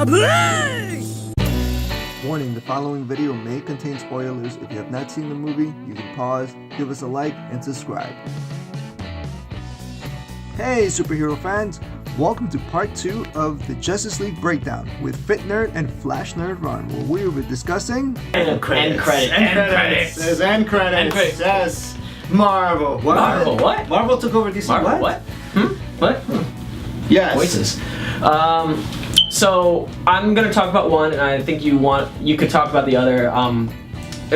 please! Warning, the following video may contain spoilers. If you have not seen the movie, you can pause, give us a like, and subscribe. Hey superhero fans! Welcome to part 2 of the Justice League Breakdown with Fit Nerd and Flash Nerd Ron, where we will be discussing... End credits. There's end credits. Yes. Marvel. What? Marvel, what? Marvel took over DC. Marvel, what? What? Yes. Voices. So I'm gonna talk about one, and I think you could talk about the other.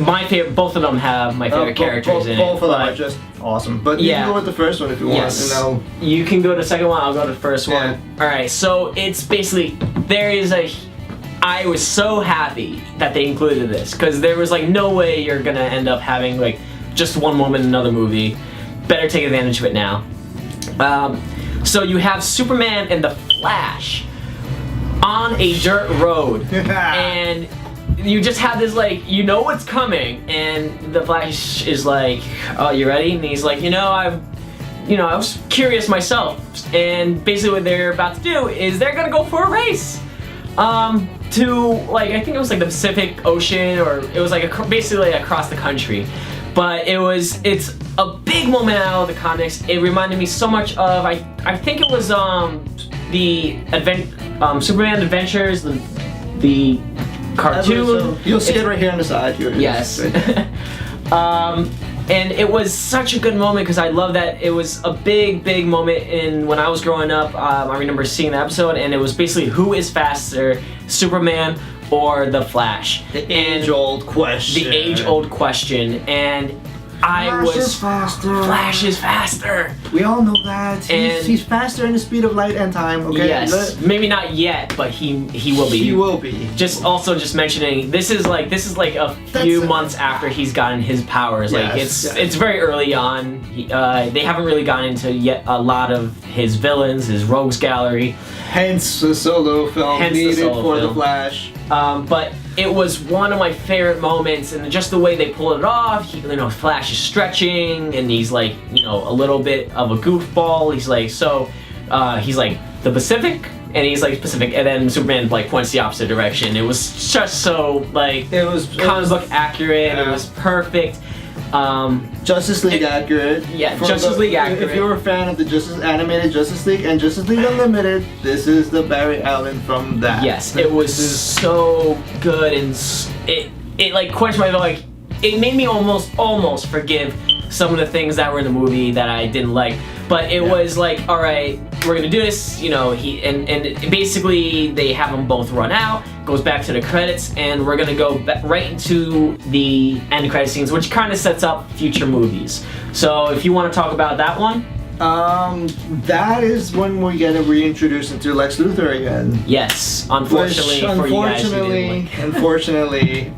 My favorite, both of them have my favorite characters in it. Both of them are just awesome. But you can go with the first one if you want. Yes. And you can go to the second one. I'll go to the first one. All right. So it's basically I was so happy that they included this because there was like no way you're gonna end up having like just one moment in another movie. Better take advantage of it now. So you have Superman and the Flash on a dirt road, and you just have this like, you know what's coming, and the Flash is like, "Oh, you ready?" And he's like, I was curious myself, and basically what they're about to do is they're gonna go for a race, to like I think it was like the Pacific Ocean, or it was like basically across the country. But it's a big moment out of the comics. It reminded me so much of I think it was the Superman Adventures, the cartoon. You'll see it right here on the side. Yes. And it was such a good moment because I love that it was a big moment when I was growing up. I remember seeing the episode, and it was basically who is faster, Superman or the Flash? The age-old question. The age-old question, and Flash is faster. Flash is faster. We all know that. He's faster in the speed of light and time. Okay. Yes. Maybe not yet, but he will be. He will be. Just mentioning this is like a few months after he's gotten his powers. Like it's very early on. They haven't really gotten into yet a lot of his villains, his rogues gallery. Hence the solo film needed for the Flash. But it was one of my favorite moments, and just the way they pulled it off. Flash is stretching, and he's like, a little bit of a goofball. He's like, he's like the Pacific, and he's like Pacific, and then Superman like points the opposite direction. It was just so like comic book accurate. It was perfect. Justice League accurate. Yeah, Justice League accurate. If you're a fan of the animated Justice League and Justice League Unlimited, this is the Barry Allen from that. Yes, it was so good, and it like quenched my like. It made me almost forgive some of the things that were in the movie that I didn't like. But it was like, all right, we're gonna do this. And basically they have them both run out. Goes back to the credits, and we're gonna go right into the end credit scenes, which kind of sets up future movies. So if you want to talk about that one. That is when we get reintroduced into Lex Luthor again. Yes, unfortunately for you guys who didn't like. Unfortunately,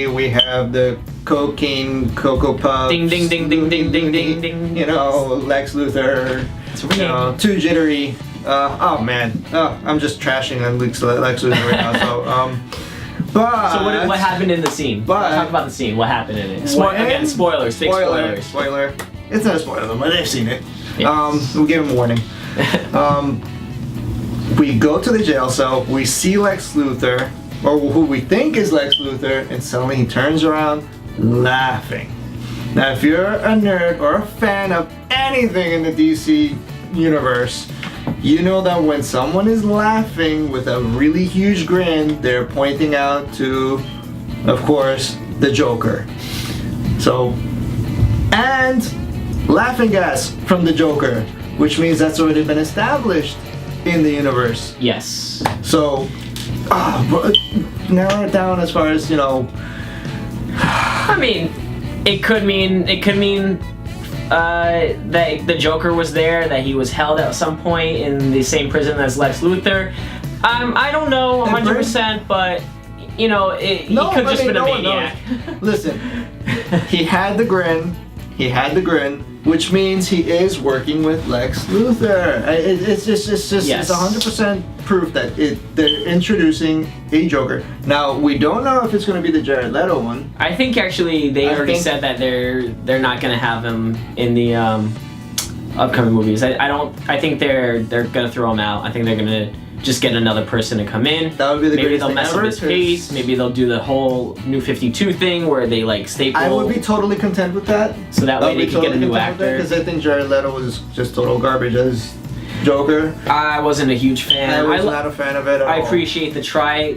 we have the cocaine Cocoa Puffs. Ding ding ding ding ding ding ding ding. Lex Luthor. Too jittery. Oh man. I'm just trashing on Lex Luthor right now. So what happened in the scene? Talk about the scene. What happened in it? Again, spoilers. Big spoilers. Spoiler. It's not a spoiler, but they've seen it. Yes. We'll give them a warning. We go to the jail cell. We see Lex Luthor, or who we think is Lex Luthor, and suddenly he turns around laughing. Now, if you're a nerd or a fan of anything in the DC universe, you know that when someone is laughing with a really huge grin, they're pointing out to, of course, the Joker. And laughing gas from the Joker, which means that's already been established in the universe. Yes. So, narrow it down as far as, I mean, it could mean that the Joker was there, that he was held at some point in the same prison as Lex Luthor. I don't know 100%, but he could have just been a maniac. Listen, he had the grin, which means he is working with Lex Luthor. It's just yes. It's 100% proof that they're introducing a Joker. Now, we don't know if it's going to be the Jared Leto one. I think actually they already said that they're not going to have him in the upcoming movies. I think they're gonna throw him out. I think they're gonna just get another person to come in. That would be the maybe greatest they'll thing mess ever, up his face. Maybe they'll do the whole New 52 thing where they like staple. I would be totally content with that. So that way they can get a new actor. Because I think Jared Leto was just total garbage as Joker. I wasn't a huge fan. I was not a fan of it at all. I appreciate the try,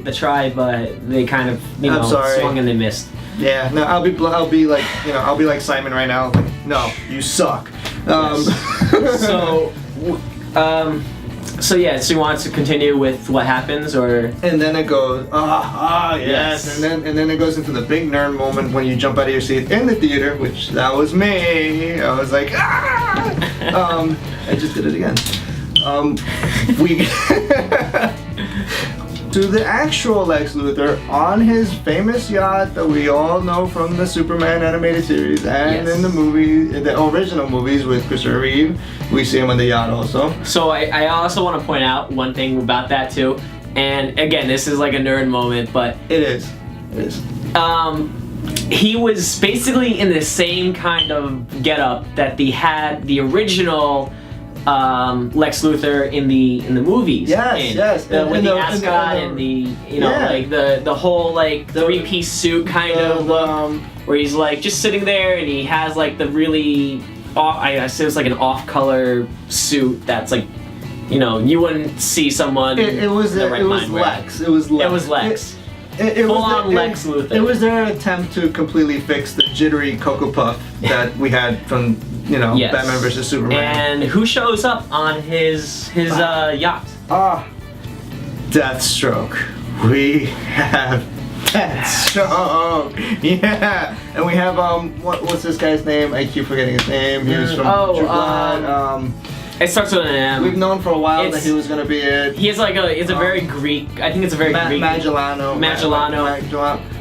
but they kind of swung and they missed. Yeah, no, I'll be like Simon right now. Like, no, you suck. So you want to continue with what happens, or? And then it goes, yes. And then it goes into the big nerd moment when you jump out of your seat in the theater, which that was me. I was like, I just did it again. We to the actual Lex Luthor on his famous yacht that we all know from the Superman animated series and in the original movies with Christopher Reeve. We see him on the yacht also. So I also want to point out one thing about that too. And again, this is like a nerd moment, but it is. He was basically in the same kind of getup that had the original Lex Luthor in the movies. Yes. With the ascot and the like the whole like three-piece suit kind of look, where he's like just sitting there and he has like the really I say it's like an off-color suit that's like, you wouldn't see someone. It was Lex. It was Lex. Full-on Lex Luthor. It was their attempt to completely fix the jittery Cocoa Puff that we had from Batman vs Superman. And who shows up on his yacht? Deathstroke. We have Deathstroke. Yeah, and we have what's this guy's name? I keep forgetting his name. He was from True Blood. It starts with an M. We've known for a while that he was gonna be it. He has it's a very Greek. I think it's a very Greek. Magellano.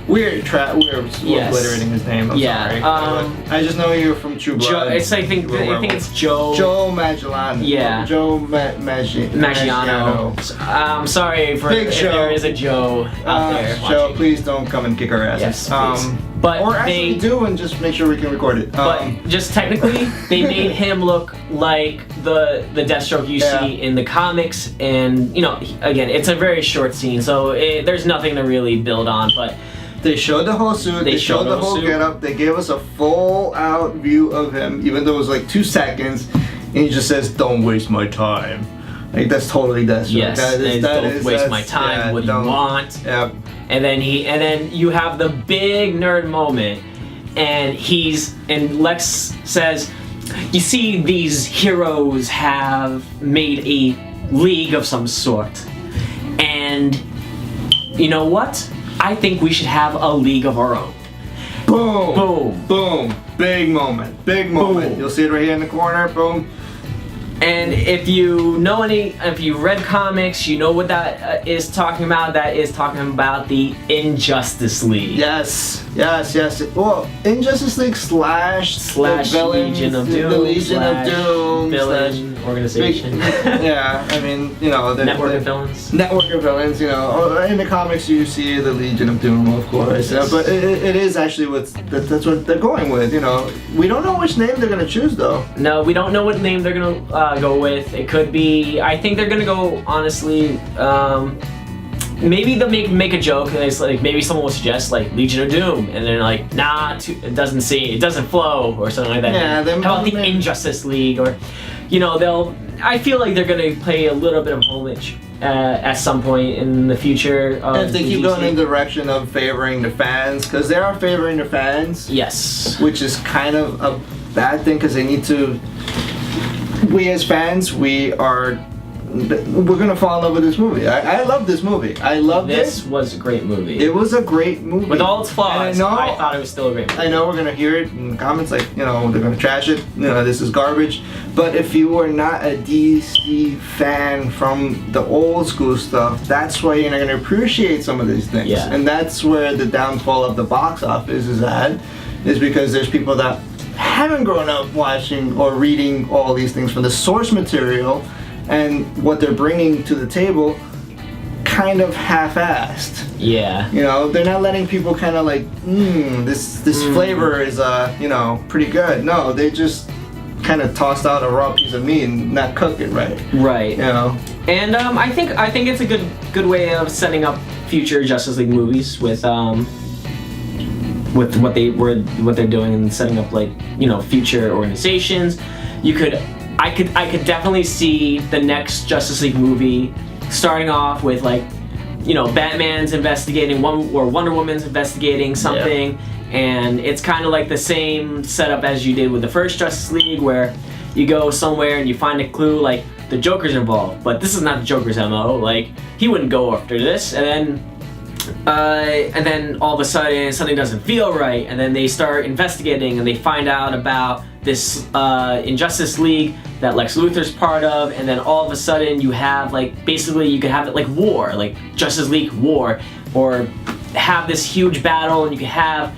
We're obliterating his name. I'm sorry. I just know you're from True Blood. I think it's Joe. Joe Magellano. Yeah. Joe Maggiano. I'm sorry if there is a Joe out there. Joe, please don't come and kick our asses. Yes, but or actually do and just make sure we can record it. But just technically, they made him look like the Deathstroke you see in the comics, and again, it's a very short scene, so there's nothing to really build on. But they showed the whole suit. They showed the whole getup. They gave us a full out view of him, even though it was like 2 seconds, and he just says, "Don't waste my time." Like that's totally Deathstroke. Yes, don't waste my time. Yeah, what do you want? Yep. And then you have the big nerd moment, and Lex says, "You see, these heroes have made a league of some sort, and you know what? I think we should have a league of our own." Boom! Boom! Boom! Big moment! Big moment! Boom. You'll see it right here in the corner. Boom! And if you read comics, you know what that is talking about. That is talking about the Injustice League. Yes. Well, Injustice League slash Legion of Doom. The Legion of Doom. Villain organization. Yeah, I mean, the network of villains. Network of villains. In the comics you see the Legion of Doom, of course. But it is actually that's what they're going with. We don't know which name they're gonna choose though. No, we don't know what name they're gonna go with. It could be. I think they're gonna go honestly. Maybe they'll make a joke, and it's like maybe someone will suggest like Legion of Doom, and they're like, nah, it doesn't flow, or something like that. Yeah, how about the Injustice League, or I feel like they're gonna play a little bit of homage at some point in the future. If they keep going in the direction of favoring the fans, because they are favoring the fans. Yes. Which is kind of a bad thing, because they need to. We as fans, we're gonna fall in love with this movie. I love this movie. I loved it. This was a great movie. It was a great movie. With all its flaws, I thought it was still a great movie. I know we're gonna hear it in the comments, like, they're gonna trash it. This is garbage. But if you are not a DC fan from the old school stuff, that's why you're not gonna appreciate some of these things. Yeah. And that's where the downfall of the box office is because there's people that haven't grown up watching or reading all these things from the source material, and what they're bringing to the table kind of half-assed. Yeah. They're not letting people kind of like, this flavor is pretty good. No, they just kind of tossed out a raw piece of meat and not cook it right. Right. You know. And I think it's a good way of setting up future Justice League movies with what they're doing and setting up like, you know, future organizations. I could definitely see the next Justice League movie starting off with like, you know, Batman's investigating or Wonder Woman's investigating something, and it's kind of like the same setup as you did with the first Justice League, where you go somewhere and you find a clue like the Joker's involved, but this is not the Joker's MO. Like, he wouldn't go after this, and then all of a sudden something doesn't feel right, and then they start investigating and they find out about this Injustice League that Lex Luthor's part of, and then all of a sudden you have like, basically you could have it like war, like Justice League war, or have this huge battle, and you could have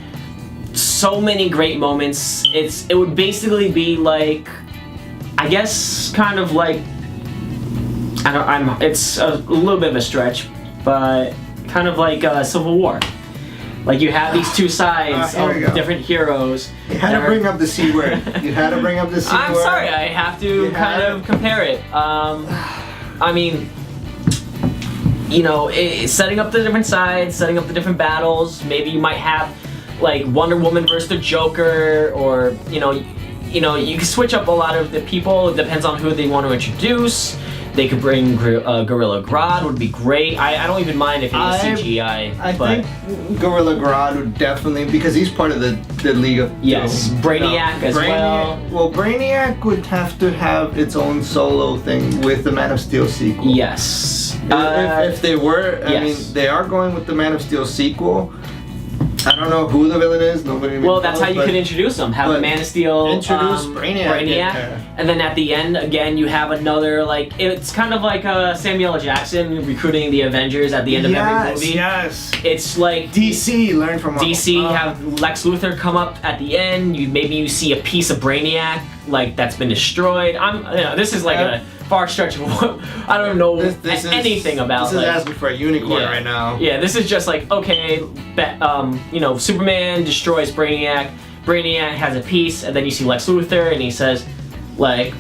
so many great moments. It would basically be like, I guess, kind of like, it's a little bit of a stretch, but kind of like Civil War. Like, you have these two sides of different heroes. You had to bring up the C word. You had to bring up the C word. I'm sorry, I have to kind of compare it. I mean, you know, setting up the different sides, setting up the different battles. Maybe you might have like Wonder Woman versus the Joker, or you know, you can switch up a lot of the people. It depends on who they want to introduce. They could bring Gorilla Grodd, would be great. I don't even mind if it was CGI. I think Gorilla Grodd would definitely, because he's part of the League of Yes, Doom. Brainiac as well. Well, Brainiac would have to have its own solo thing with the Man of Steel sequel. Yes. If they were, I mean, they are going with the Man of Steel sequel. I don't know who the villain is. Nobody. Well, that's how you could introduce them. Have the Man of Steel introduce Brainiac, and then at the end, again, you have another, like, it's kind of like Samuel L. Jackson recruiting the Avengers at the end of every movie. Yes. It's like DC learn from DC have Lex Luthor come up at the end. Maybe you see a piece of Brainiac like that's been destroyed. This is like a far stretch of what I don't know anything about. This is asking for a unicorn right now. Yeah, this is just like, okay, Superman destroys Brainiac. Brainiac has a piece, and then you see Lex Luthor, and he says, like,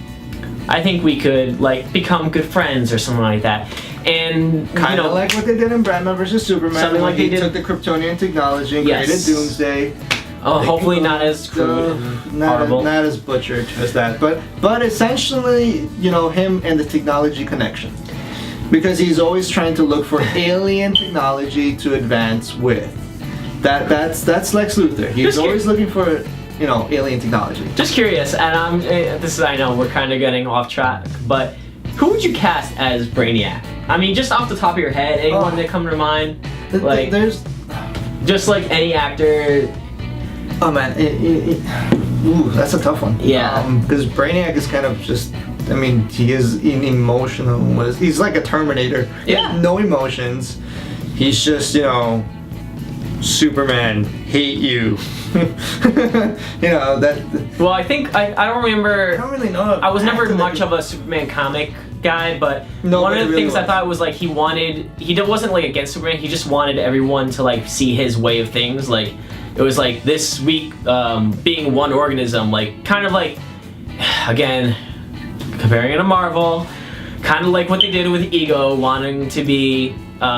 I think we could like become good friends or something like that. And kind of like what they did in Batman vs Superman. Something like they took the Kryptonian technology and created Doomsday. Oh, hopefully not as crude, not as butchered as that, but essentially, you know, him and the technology connection, because he's always trying to look for alien technology to advance with. That's Lex Luthor. He's always looking for, you know, alien technology. Just curious, and I know we're kind of getting off track, but who would you cast as Brainiac? I mean, just off the top of your head, anyone that come to mind? Like, there's just like any actor. Oh man, that's a tough one. Yeah. Because Brainiac is kind of just, I mean, he is an emotional. He's like a Terminator. He has no emotions. He's just, you know, Superman, hate you. You know that. Well, I think I don't remember. I don't really know. I was never much of a Superman comic guy, but one of the things I thought was like he wasn't like against Superman. He just wanted everyone to like see his way of things. Like, it was like this week being one organism, like kind of like, again, comparing it to Marvel, kind of like what they did with Ego, wanting to be,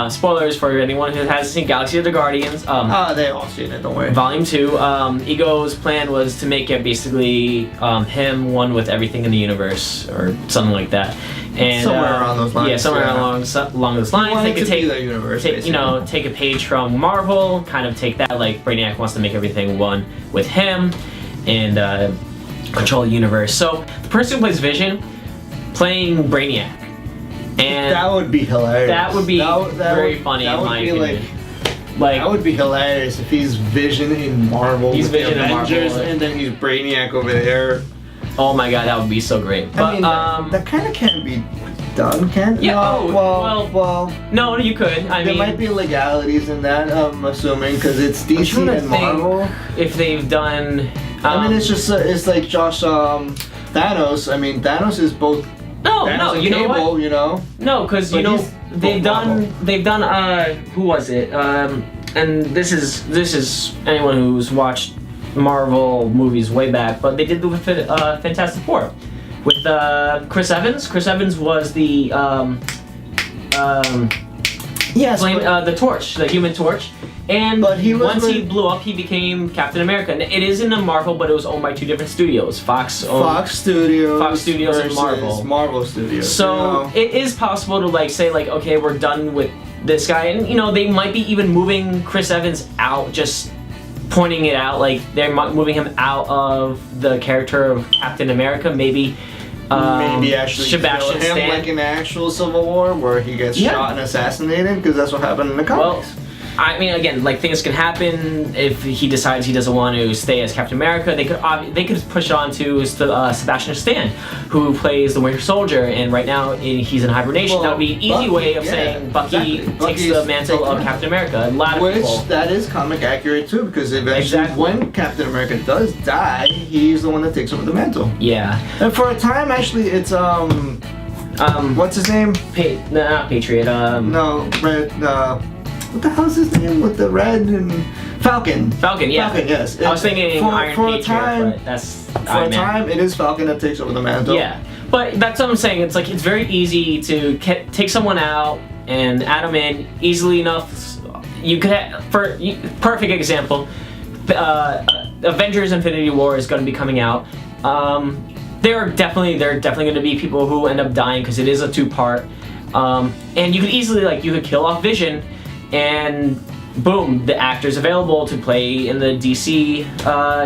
spoilers for anyone who hasn't seen Galaxy of the Guardians. They all seen it, don't worry. Volume 2, Ego's plan was to make it basically him one with everything in the universe, or something like that. And somewhere around those lines. Yeah, somewhere along those lines. They could take a page from Marvel, kind of take that, like Brainiac wants to make everything one with him, and control the universe. So the person who plays Vision, playing Brainiac, and that would be hilarious. That would be very funny in my opinion. Like, that would be hilarious if he's Vision in Marvel. He's Vision in Marvel, and then he's Brainiac over there. Oh my god, that would be so great. But I mean, that kind of can't be done, can it? Yeah. Well. No, you could. There might be legalities in that. I'm assuming, because it's DC and Marvel. If they've done. I mean, it's just it's like Josh Thanos. I mean, Thanos is both. No, you know what? You know. No, because you know they've done. Who was it? And this is anyone who's watched Marvel movies way back, but they did with Fantastic Four with Chris Evans. Chris Evans was the the Torch, the Human Torch. And But he was once he with- blew up, he became Captain America. And it is in the Marvel, but it was owned by two different studios. Fox Studios and versus Marvel. Studios. So it is possible to like say like, okay, we're done with this guy, and you know they might be even moving Chris Evans out, just pointing it out, like they're moving him out of the character of Captain America, maybe. Maybe actually Sebastian kill him Stan. like in the actual Civil War, where he gets shot and assassinated, because that's what happened in the comics. Well, I mean, again, like things can happen if he decides he doesn't want to stay as Captain America. They could push on to Sebastian Stan, who plays the Winter Soldier, and right now he's in hibernation. Well, that would be an easy way of saying Bucky takes the mantle of Captain America. A lot of people. That is comic accurate too, because eventually when Captain America does die, he's the one that takes over the mantle. Yeah. And for a time, actually, it's what's his name? Not Patriot. No, Red. What the hell is his name with the red and Falcon? Falcon, yeah. Falcon, yes. I was thinking Iron for Patriot, a time, but that's for Iron a Man. time, it is Falcon that takes over the mantle. Yeah, but that's what I'm saying. It's like it's very easy to take someone out and add them in easily enough. You could perfect example. Avengers: Infinity War is going to be coming out. There are definitely going to be people who end up dying because it is a two-part. And you could easily you could kill off Vision, and boom, the actor's available to play in the DC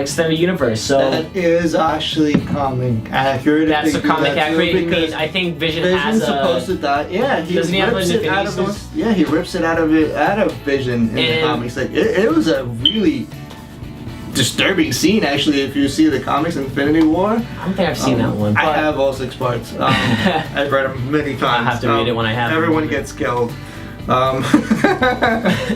extended universe. So that is actually comic accurate. that's a comic accurate. I mean, because I think Vision's Vision's supposed to die. Yeah, he Doesn't he have rips an it out Infinity of his. Yeah, he rips it out of Vision in the And- comics. Like it was a really disturbing scene, actually. If you see the comics, Infinity War. I don't think I've seen that one. I but- have all 6 parts. I've read them many times. have to read it when I have them. Everyone gets killed.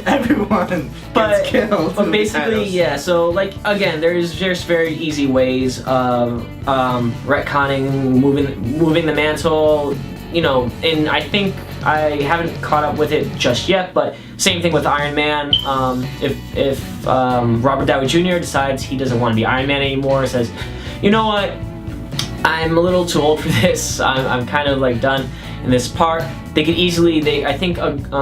Everyone gets killed. But basically, yeah. So again, there's just very easy ways of retconning, moving the mantle. You know, and I think I haven't caught up with it just yet. But same thing with Iron Man. If Robert Downey Jr. decides he doesn't want to be Iron Man anymore, says, you know what, I'm a little too old for this. I'm kind of done in this part. They could easily. I think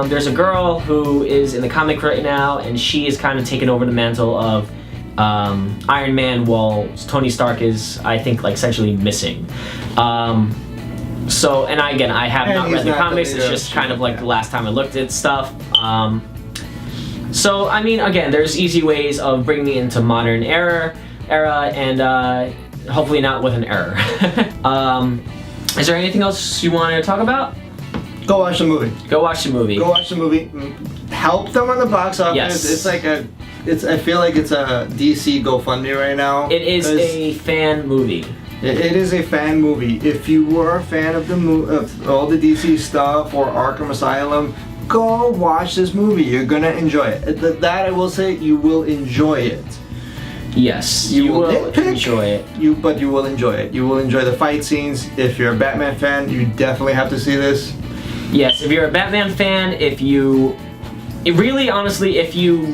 there's a girl who is in the comic right now, and she is kind of taking over the mantle of Iron Man, while Tony Stark is, I think, essentially missing. So, and I have not read the comics. It's just kind of the last time I looked at stuff. So, I mean, again, there's easy ways of bringing it into modern era, and hopefully not with an error. Is there anything else you want to talk about? Go watch the movie. Go watch the movie. Go watch the movie. Help them on the box office. Yes. I feel like it's a DC GoFundMe right now. It is a fan movie. It is a fan movie. If you were a fan of of all the DC stuff or Arkham Asylum, go watch this movie. You're gonna enjoy it. That I will say, you will enjoy it. Yes, You will nitpick. enjoy it. But you will enjoy it. You will enjoy the fight scenes. If you're a Batman fan, you definitely have to see this. Yes, if you're a Batman fan, if you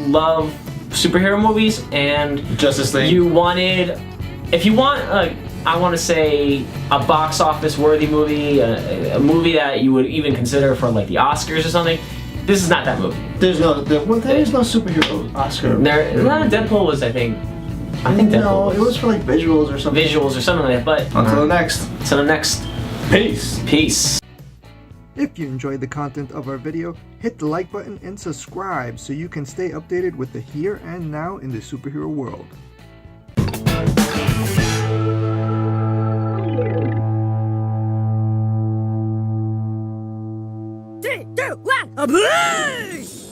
love superhero movies and Justice League. if you want I want to say a box office worthy movie, a movie that you would even consider for the Oscars or something, this is not that movie. There is no superhero Oscar. Deadpool was, I think Deadpool No, it was for visuals or something. visuals or something like that. But Until the next. Peace. If you enjoyed the content of our video, hit the like button and subscribe so you can stay updated with the here and now in the superhero world. 3, 2, 1, a blast!